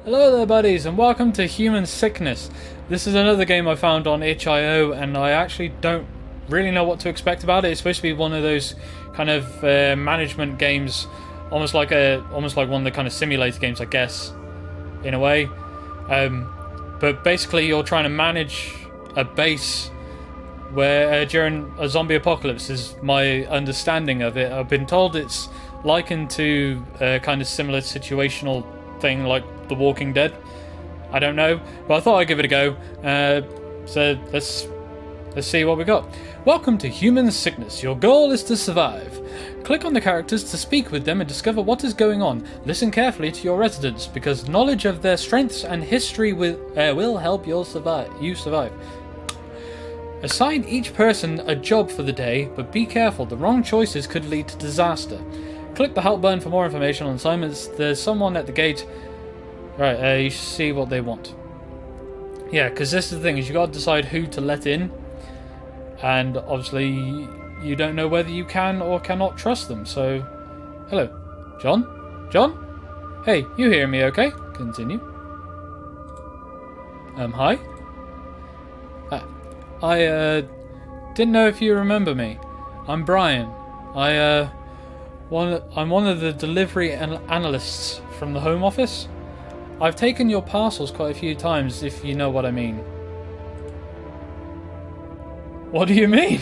Hello there buddies and welcome to Human Sickness. This is another game I found on itch.io and I actually don't really know what to expect about it. It's supposed to be one of those kind of management games, almost like one of the kind of simulator games, I guess, in a way. But basically you're trying to manage a base where during a zombie apocalypse is my understanding of it. I've been told it's likened to a kind of similar situational thing like The Walking Dead. I don't know, but I thought I'd give it a go. So let's see what we got. Welcome to Human Sickness. Your goal is to survive. Click on the characters to speak with them and discover what is going on. Listen carefully to your residents because knowledge of their strengths and history will help you survive. Assign each person a job for the day, but be careful. The wrong choices could lead to disaster. Click the help button for more information on assignments. There's someone at the gate. Right, you should see what they want. Yeah, because this is the thing, is you got to decide who to let in. And obviously, you don't know whether you can or cannot trust them. So, hello. John? John? Hey, you hear me okay? Continue. Hi? I didn't know if you remember me. I'm Brian. I'm one of the delivery analysts from the Home Office. I've taken your parcels quite a few times, if you know what I mean. What do you mean?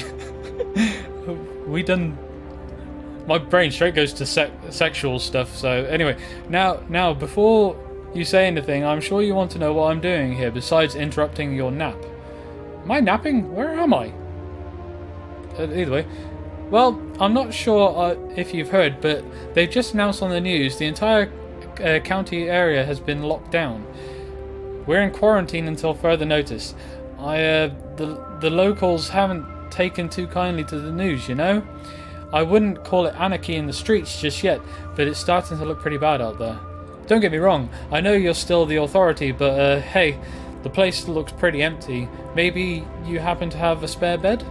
My brain straight goes to sexual stuff, so anyway. Now, before you say anything, I'm sure you want to know what I'm doing here, besides interrupting your nap. Am I napping? Where am I? Either way. Well, I'm not sure if you've heard, but they've just announced on the news the entire county area has been locked down. We're in quarantine until further notice. The locals haven't taken too kindly to the news, you know? I wouldn't call it anarchy in the streets just yet, but it's starting to look pretty bad out there. Don't get me wrong, I know you're still the authority, but hey, the place looks pretty empty. Maybe you happen to have a spare bed?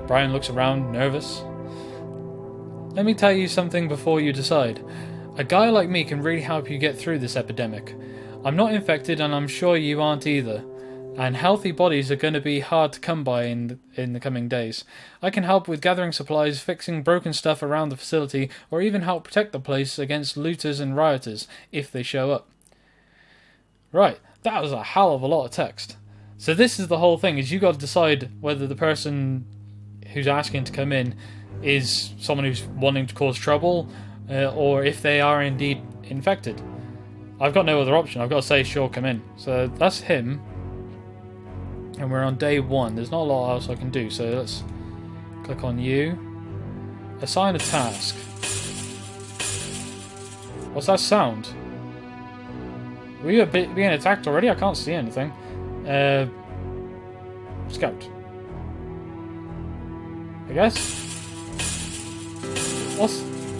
Brian looks around, nervous. Let me tell you something before you decide. A guy like me can really help you get through this epidemic. I'm not infected and I'm sure you aren't either. And healthy bodies are going to be hard to come by in the coming days. I can help with gathering supplies, fixing broken stuff around the facility, or even help protect the place against looters and rioters, if they show up. Right, that was a hell of a lot of text. So this is the whole thing, is you got to decide whether the person who's asking to come in is someone who's wanting to cause trouble, or if they are indeed infected. I've got no other option. I've got to say, sure, come in. So that's him. And we're on day 1. There's not a lot else I can do. So let's click on you. Assign a task. What's that sound? Were you being attacked already? I can't see anything. Scout. I guess.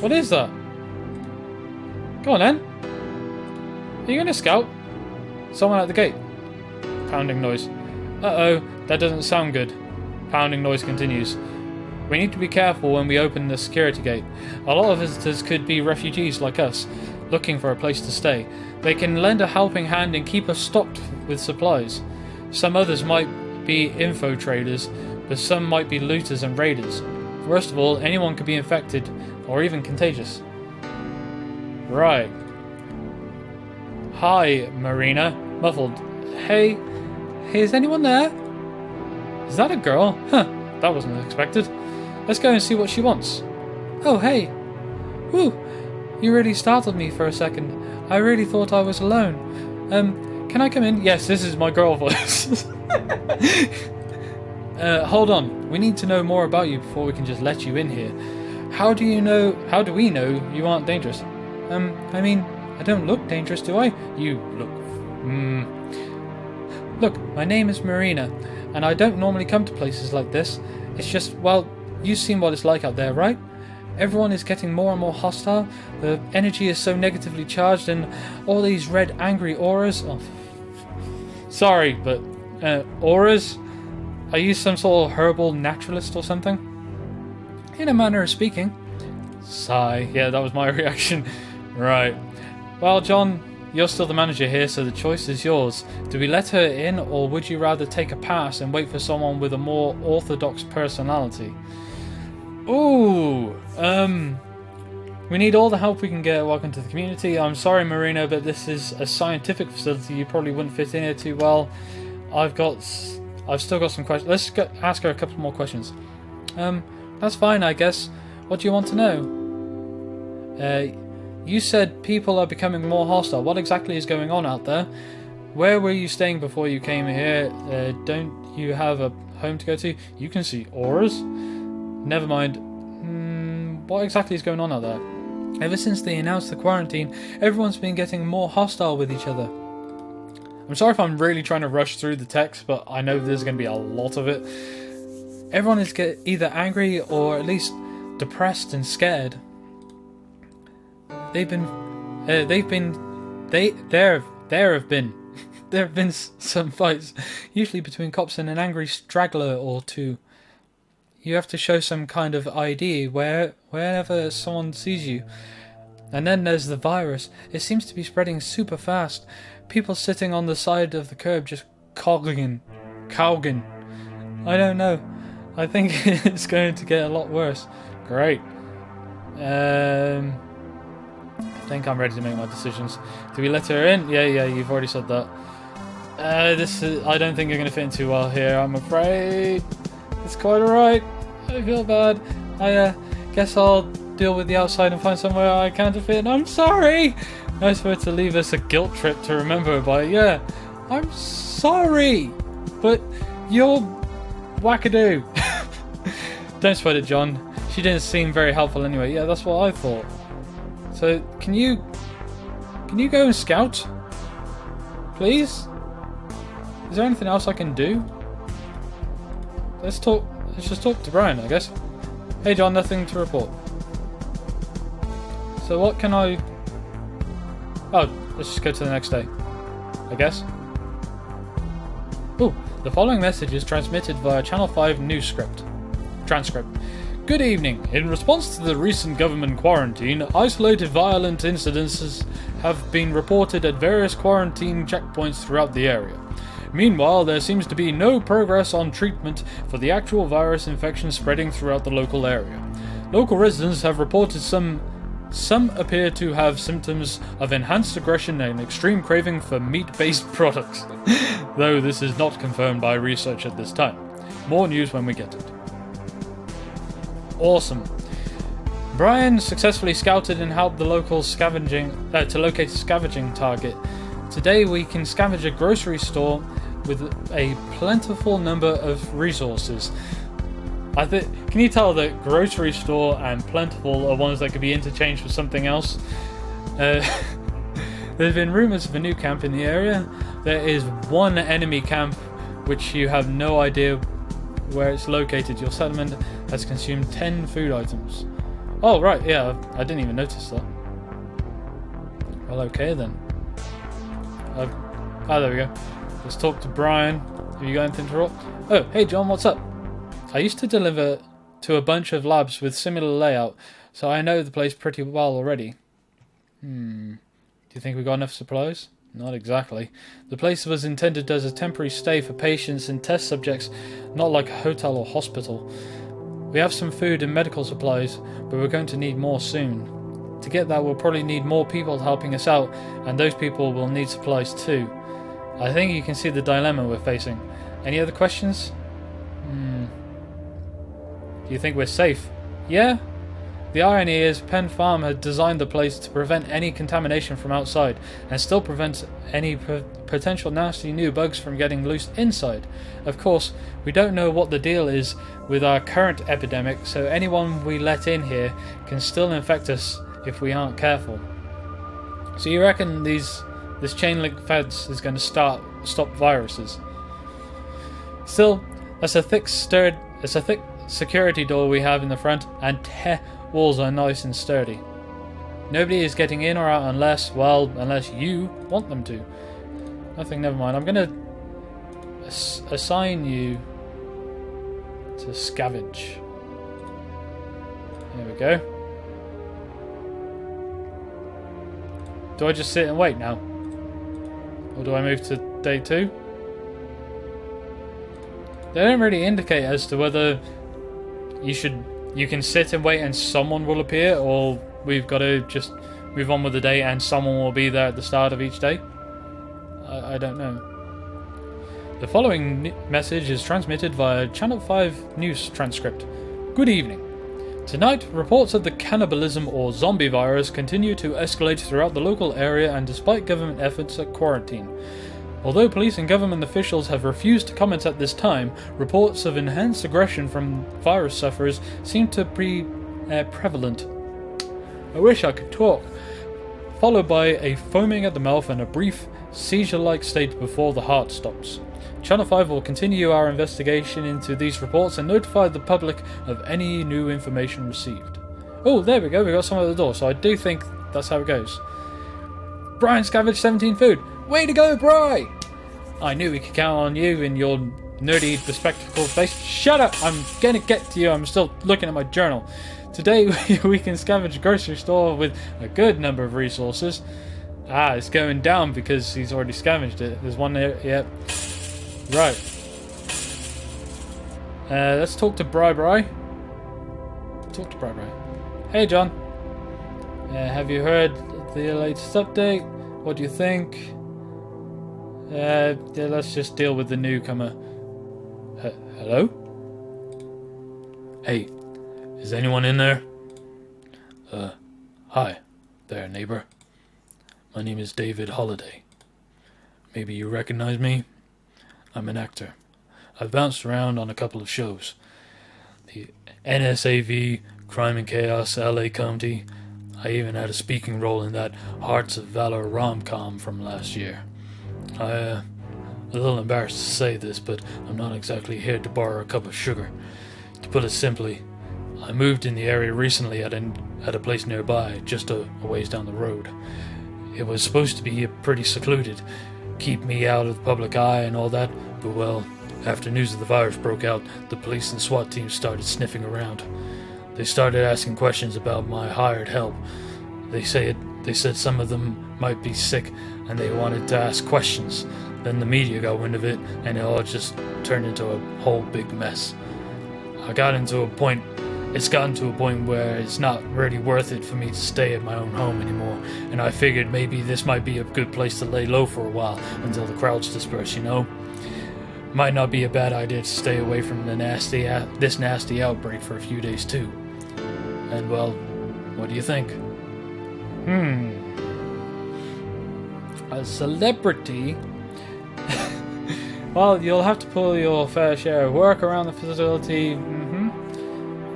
What is that? Go on then. Are you gonna scout? Someone at the gate. Pounding noise. Uh-oh, that doesn't sound good. Pounding noise continues. We need to be careful when we open the security gate. A lot of visitors could be refugees like us, looking for a place to stay. They can lend a helping hand and keep us stocked with supplies. Some others might be info traders, but some might be looters and raiders. Worst of all, anyone could be infected, or even contagious. Right. Hi, Marina. Muffled. Hey, is anyone there? Is that a girl? Huh, that wasn't expected. Let's go and see what she wants. Oh, hey. Whew, you really startled me for a second. I really thought I was alone. Can I come in? Yes, this is my girl voice. Hold on. We need to know more about you before we can just let you in here. How do we know you aren't dangerous? I mean, I don't look dangerous, do I? You look... Look, my name is Marina, and I don't normally come to places like this. It's just, well, you've seen what it's like out there, right? Everyone is getting more and more hostile. The energy is so negatively charged, and all these red, angry auras... Oh, sorry, but... auras? Are you some sort of herbal naturalist or something? In a manner of speaking. Sigh. Yeah, that was my reaction. Right. Well, John, You're still the manager here, so the choice is yours. Do we let her in, or would you rather take a pass and wait for someone with a more orthodox personality? Ooh, we need all the help we can get. Welcome to the community. I'm sorry, Marino, but this is a scientific facility. You probably wouldn't fit in here too well. I've still got some questions. Let's ask her a couple more questions. That's fine, I guess. What do you want to know? You said people are becoming more hostile. What exactly is going on out there? Where were you staying before you came here? Don't you have a home to go to? You can see auras. Never mind. What exactly is going on out there? Ever since they announced the quarantine, everyone's been getting more hostile with each other. I'm sorry if I'm really trying to rush through the text, but I know there's going to be a lot of it. Everyone is either angry or at least depressed and scared. There have been some fights, usually between cops and an angry straggler or two. You have to show some kind of ID wherever someone sees you. And then there's the virus. It seems to be spreading super fast. People sitting on the side of the curb just cowging. I don't know. I think it's going to get a lot worse. Great. I think I'm ready to make my decisions. Do we let her in? Yeah, you've already said that. I don't think you're going to fit in too well here, I'm afraid. It's quite alright. I feel bad. I guess I'll deal with the outside and find somewhere I can to fit in. I'm sorry! Nice for her to leave us a guilt trip to remember by. Yeah, I'm sorry! But you're wackadoo. Don't sweat it, John. She didn't seem very helpful anyway. Yeah, that's what I thought. So, can you go and scout? Please? Is there anything else I can do? Let's just talk to Brian, I guess. Hey John, nothing to report. So what can I... Oh, let's just go to the next day, I guess. Ooh, the following message is transmitted via Channel 5 news transcript. Good evening. In response to the recent government quarantine, isolated violent incidences have been reported at various quarantine checkpoints throughout the area. Meanwhile, there seems to be no progress on treatment for the actual virus infection spreading throughout the local area. Local residents have reported some appear to have symptoms of enhanced aggression and extreme craving for meat-based products, though this is not confirmed by research at this time. More news when we get it. Awesome. Brian successfully scouted and helped the local to locate a scavenging target. Today we can scavenge a grocery store with a plentiful number of resources. Can you tell that grocery store and plentiful are ones that could be interchanged for something else? There have been rumours of a new camp in the area. There is one enemy camp which you have no idea where it's located. Your settlement has consumed 10 food items. Oh right, yeah, I didn't even notice that. Well, okay then. There we go. Let's talk to Brian. Have you got anything to roll? Oh, hey John, what's up? I used to deliver to a bunch of labs with similar layout, so I know the place pretty well already. Do you think we got enough supplies? Not exactly. The place was intended as a temporary stay for patients and test subjects, not like a hotel or hospital. We have some food and medical supplies, but we're going to need more soon. To get that, we'll probably need more people helping us out, and those people will need supplies too. I think you can see the dilemma we're facing. Any other questions? Do you think we're safe? Yeah? The irony is Penn Farm had designed the place to prevent any contamination from outside, and still prevent any potential nasty new bugs from getting loose inside. Of course, we don't know what the deal is with our current epidemic, so anyone we let in here can still infect us if we aren't careful. So you reckon this chain link fence is going to stop viruses? Still, that's a thick security door we have in the front, and walls are nice and sturdy. Nobody is getting in or out unless you want them to. Nothing, never mind. I'm going to assign you to scavenge. There we go. Do I just sit and wait now? Or do I move to day 2? They don't really indicate as to whether you can sit and wait and someone will appear, or we've got to just move on with the day and someone will be there at the start of each day. I don't know. The following message is transmitted via Channel 5 news transcript. Good evening. Tonight, reports of the cannibalism or zombie virus continue to escalate throughout the local area, and despite government efforts at quarantine. Although police and government officials have refused to comment at this time, reports of enhanced aggression from virus sufferers seem to be prevalent. I wish I could talk. Followed by a foaming at the mouth and a brief seizure-like state before the heart stops. Channel 5 will continue our investigation into these reports and notify the public of any new information received. Oh, there we go, we got someone at the door, so I do think that's how it goes. Brian scavenged 17 food. Way to go, Bri! I knew we could count on you and your nerdy bespectacled face. Shut up! I'm gonna get to you, I'm still looking at my journal. Today we can scavenge a grocery store with a good number of resources. Ah, it's going down because he's already scavenged it. There's one there, yep. Right. Let's talk to Bri. Talk to Bri. Hey, John. Have you heard the latest update? What do you think? Yeah, let's just deal with the newcomer. Hello? Hey, is anyone in there? Hi there, neighbor. My name is David Holliday. Maybe you recognize me? I'm an actor. I've bounced around on a couple of shows. The NSAV, Crime and Chaos, LA County. I even had a speaking role in that Hearts of Valor rom-com from last year. I'm a little embarrassed to say this, but I'm not exactly here to borrow a cup of sugar. To put it simply, I moved in the area recently at a place nearby, just a ways down the road. It was supposed to be pretty secluded, keep me out of the public eye and all that, but well, after news of the virus broke out, the police and SWAT teams started sniffing around. They started asking questions about my hired help. They said some of them might be sick and they wanted to ask questions. Then the media got wind of it and it all just turned into a whole big mess. It's gotten to a point where it's not really worth it for me to stay at my own home anymore, and I figured maybe this might be a good place to lay low for a while until the crowds disperse, you know? Might not be a bad idea to stay away from this nasty outbreak for a few days too. And well, what do you think? A celebrity? Well, you'll have to pull your fair share of work around the facility.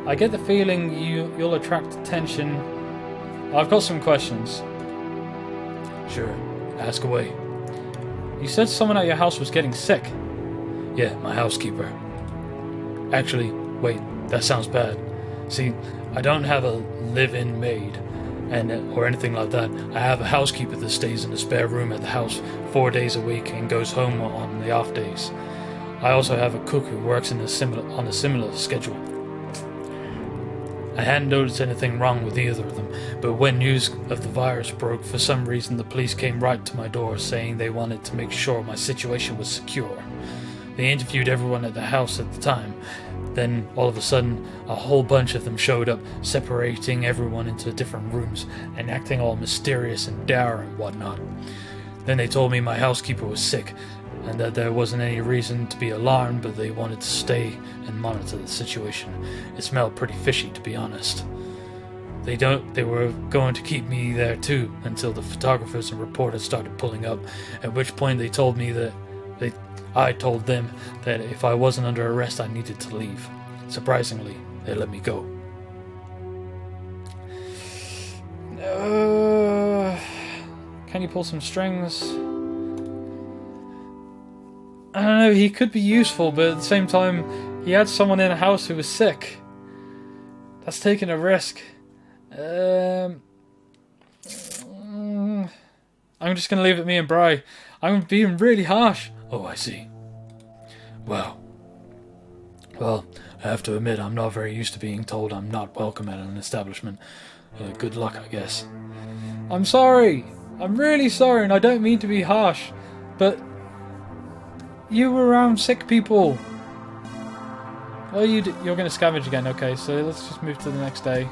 I get the feeling you'll attract attention. I've got some questions. Sure, ask away. You said someone at your house was getting sick. Yeah, my housekeeper. Actually, wait, that sounds bad. See, I don't have a live-in maid or anything like that. I have a housekeeper that stays in the spare room at the house 4 days a week and goes home on the off days. I also have a cook who works on a similar schedule. I hadn't noticed anything wrong with either of them, but when news of the virus broke, for some reason the police came right to my door saying they wanted to make sure my situation was secure. They interviewed everyone at the house at the time. Then, all of a sudden, a whole bunch of them showed up, separating everyone into different rooms and acting all mysterious and dour and whatnot. Then they told me my housekeeper was sick and that there wasn't any reason to be alarmed, but they wanted to stay and monitor the situation. It smelled pretty fishy, to be honest. They were going to keep me there too until the photographers and reporters started pulling up, at which point they told me that I told them that if I wasn't under arrest I needed to leave. Surprisingly, they let me go. Can you pull some strings? I don't know, he could be useful, but at the same time, he had someone in a house who was sick. That's taking a risk. I'm just going to leave it me and Bri. I'm being really harsh. Oh, I see. Wow. Well, I have to admit I'm not very used to being told I'm not welcome at an establishment. Good luck, I guess. I'm sorry. I'm really sorry, and I don't mean to be harsh. But you were around sick people. Well, you're going to scavenge again. Okay, so let's just move to the next day.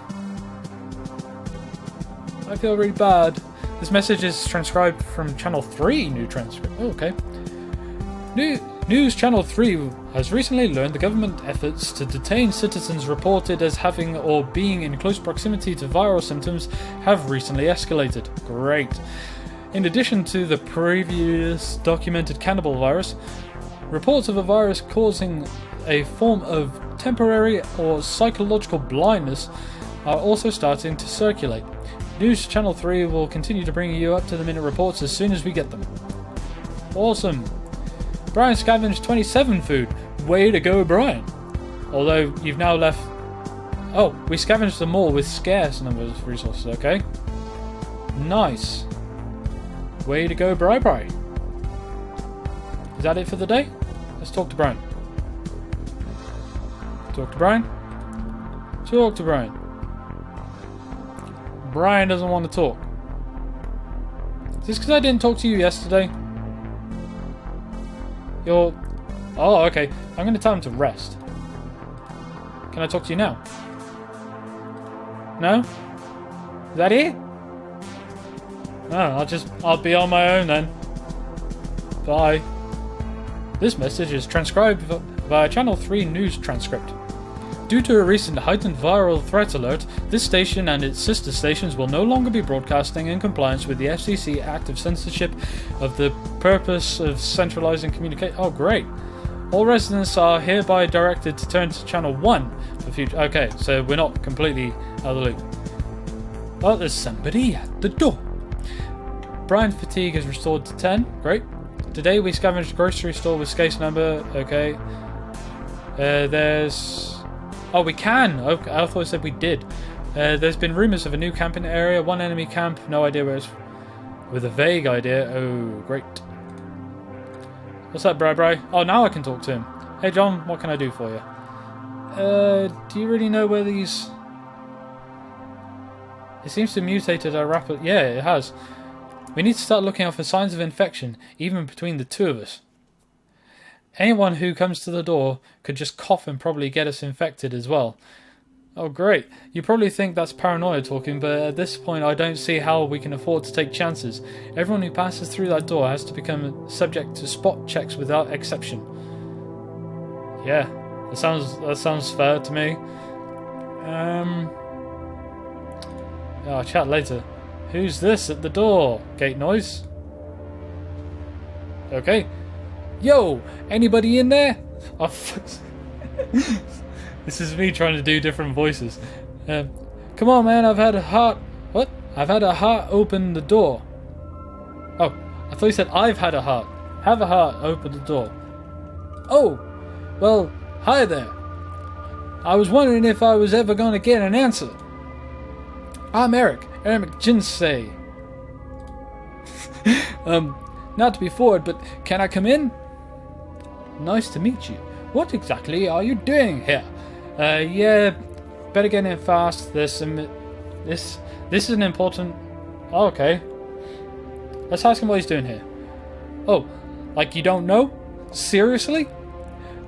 I feel really bad. This message is transcribed from Channel 3 new transcript. Oh, okay. News Channel 3 has recently learned the government efforts to detain citizens reported as having or being in close proximity to viral symptoms have recently escalated. Great. In addition to the previous documented cannibal virus, reports of a virus causing a form of temporary or psychological blindness are also starting to circulate. News Channel 3 will continue to bring you up-to-the-minute reports as soon as we get them. Awesome. Brian scavenged 27 food. Way to go, Brian. Although you've now left... Oh, we scavenged them all with scarce numbers of resources, okay? Nice. Way to go, Bri. Is that it for the day? Let's talk to Brian. Talk to Brian. Talk to Brian. Brian doesn't want to talk. Is this because I didn't talk to you yesterday? Oh, okay. I'm going to tell him to rest. Can I talk to you now? No? Is that it? No, I'll be on my own then. Bye. This message is transcribed via Channel 3 news transcript. Due to a recent heightened viral threat alert, this station and its sister stations will no longer be broadcasting in compliance with the FCC Act of Censorship of the purpose of centralizing communication. Oh, great. All residents are hereby directed to turn to Channel 1 for future... Okay, so we're not completely out of the loop. Oh, there's somebody at the door. Brian fatigue is restored to 10. Great. Today we scavenged a grocery store with case number. Okay. There's... Oh, we can! Okay, I thought it said we did. There's been rumours of a new camping area, one enemy camp, no idea where it's... With a vague idea. Oh, great. What's up, Bri? Oh, now I can talk to him. Hey, John, what can I do for you? Do you really know where these... It seems to have mutated our rapid... Yeah, it has. We need to start looking out for signs of infection, even between the two of us. Anyone who comes to the door could just cough and probably get us infected as well. Oh, great. You probably think that's paranoia talking, but at this point I don't see how we can afford to take chances. Everyone who passes through that door has to become subject to spot checks without exception. Yeah, that sounds fair to me. I'll chat later. Who's this at the door? Gate noise? Okay. Yo! Anybody in there? Oh, fuck. This is me trying to do different voices. Come on, man, I've had a heart... What? I've had a heart open the door. Oh, I thought you said I've had a heart. Have a heart open the door. Oh! Well, hi there. I was wondering if I was ever going to get an answer. I'm Eric McGinsey. Not to be forward, but can I come in? Nice to meet you. What exactly are you doing here? Yeah, better get in fast. This is an important... Oh, okay. Let's ask him what he's doing here. Oh, like you don't know? Seriously?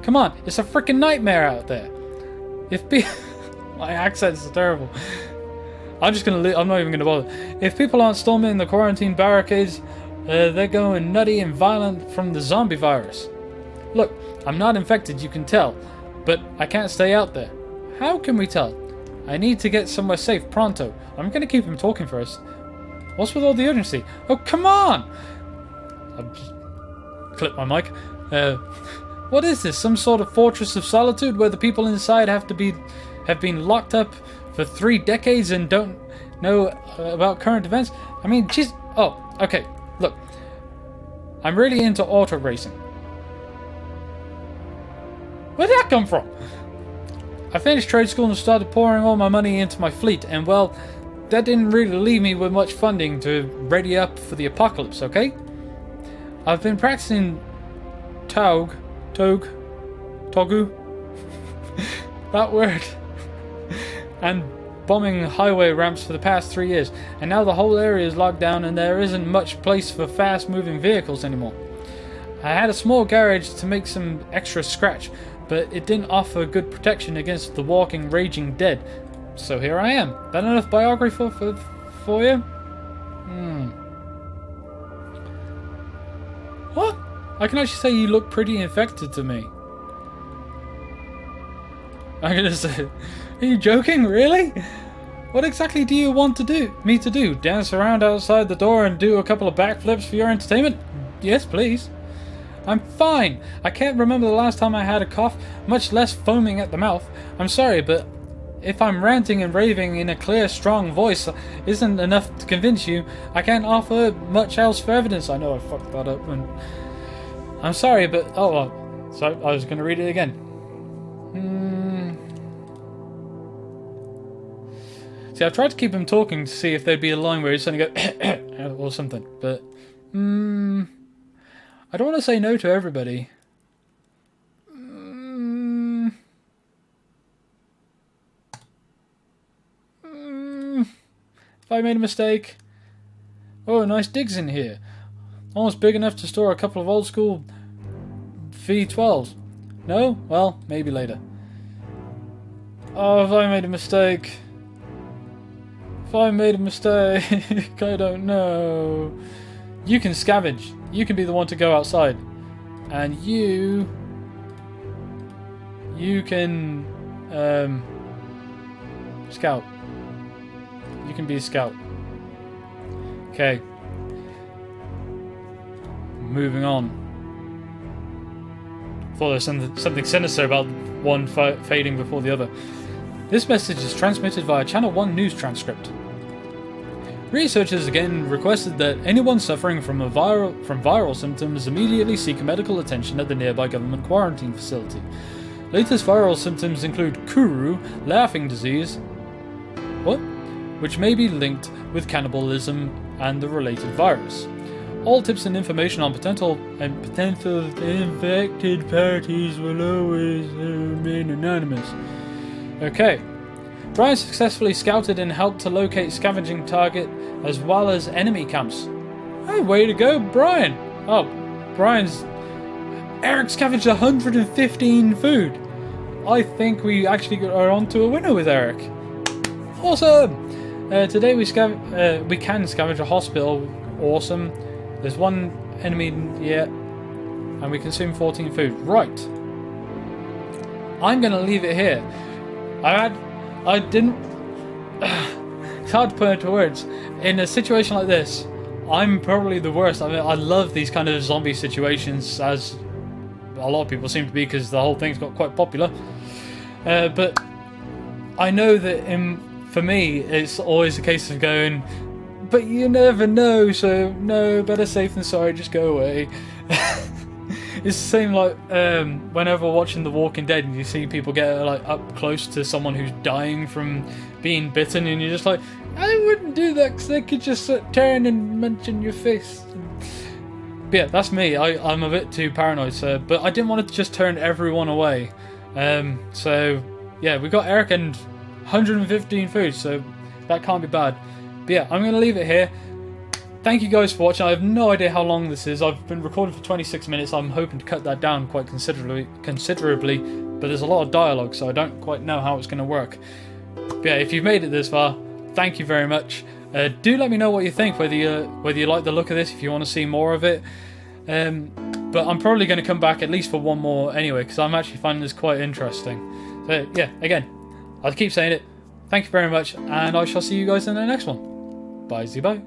Come on, it's a freaking nightmare out there. My accent's terrible. I'm not even gonna bother. If people aren't storming the quarantine barricades, they're going nutty and violent from the zombie virus. Look, I'm not infected, you can tell, but I can't stay out there. How can we tell? I need to get somewhere safe pronto. I'm gonna keep him talking first. What's with all the urgency? Oh, come on! I'll just clip my mic. What is this? Some sort of fortress of solitude where the people inside have been locked up for 3 decades and don't know about current events? I mean, jeez. Oh, okay. Look, I'm really into auto racing. Where'd that come from? I finished trade school and started pouring all my money into my fleet, and well, that didn't really leave me with much funding to ready up for the apocalypse, okay? I've been practicing togu, that word, and bombing highway ramps for the past 3 years, and now the whole area is locked down and there isn't much place for fast-moving vehicles anymore. I had a small garage to make some extra scratch, but it didn't offer good protection against the walking, raging dead. So here I am. That enough biography for you? What? I can actually say you look pretty infected to me. I'm gonna say, are you joking? Really? What exactly do you want me to do? Dance around outside the door and do a couple of backflips for your entertainment? Yes, please. I'm fine. I can't remember the last time I had a cough, much less foaming at the mouth. I'm sorry, but if I'm ranting and raving in a clear, strong voice isn't enough to convince you, I can't offer much else for evidence. I know I fucked that up. And I'm sorry, but... Oh, well. So I was going to read it again. See, I've tried to keep him talking to see if there'd be a line where he'd suddenly go... or something, but... I don't want to say no to everybody. If I made a mistake... Oh, nice digs in here. Almost big enough to store a couple of old school V12s. No? Well, maybe later. Oh, if I made a mistake... If I made a mistake, I don't know. You can scavenge. You can be the one to go outside. And you can scout. You can be a scout. Okay. Moving on. Thought there was something sinister about one fading before the other. This message is transmitted via Channel 1 news transcript. Researchers again requested that anyone suffering from viral symptoms immediately seek medical attention at the nearby government quarantine facility. Latest viral symptoms include Kuru, laughing disease, which may be linked with cannibalism and the related virus. All tips and information on potential infected parties will always remain anonymous. Okay. Brian successfully scouted and helped to locate scavenging target as well as enemy camps. Hey, way to go, Brian! Oh, Eric scavenged 115 food. I think we actually are on to a winner with Eric. Awesome! Today we can scavenge a hospital. Awesome. There's one enemy yet, and we consume 14 food. Right. I'm going to leave it here. I didn't... It's hard to put into words. In a situation like this, I'm probably the worst. I mean, I love these kind of zombie situations, as a lot of people seem to be, because the whole thing's got quite popular. But I know that for me, it's always a case of going, but you never know, so no, better safe than sorry, just go away. It's the same like whenever watching The Walking Dead and you see people get like up close to someone who's dying from being bitten, and you're just like, I wouldn't do that because they could just turn and munch in your face. But yeah, that's me. I'm a bit too paranoid, but I didn't want to just turn everyone away. So yeah, we got Eric and 115 food, so that can't be bad. But yeah, I'm going to leave it here. Thank you guys for watching. I have no idea how long this is. I've been recording for 26 minutes. I'm hoping to cut that down quite considerably, but there's a lot of dialogue, so I don't quite know how it's going to work. But yeah, if you've made it this far, thank you very much. Do let me know what you think, whether you like the look of this, if you want to see more of it. But I'm probably going to come back at least for one more anyway, because I'm actually finding this quite interesting. So yeah, again, I'll keep saying it. Thank you very much, and I shall see you guys in the next one. Bye-bye.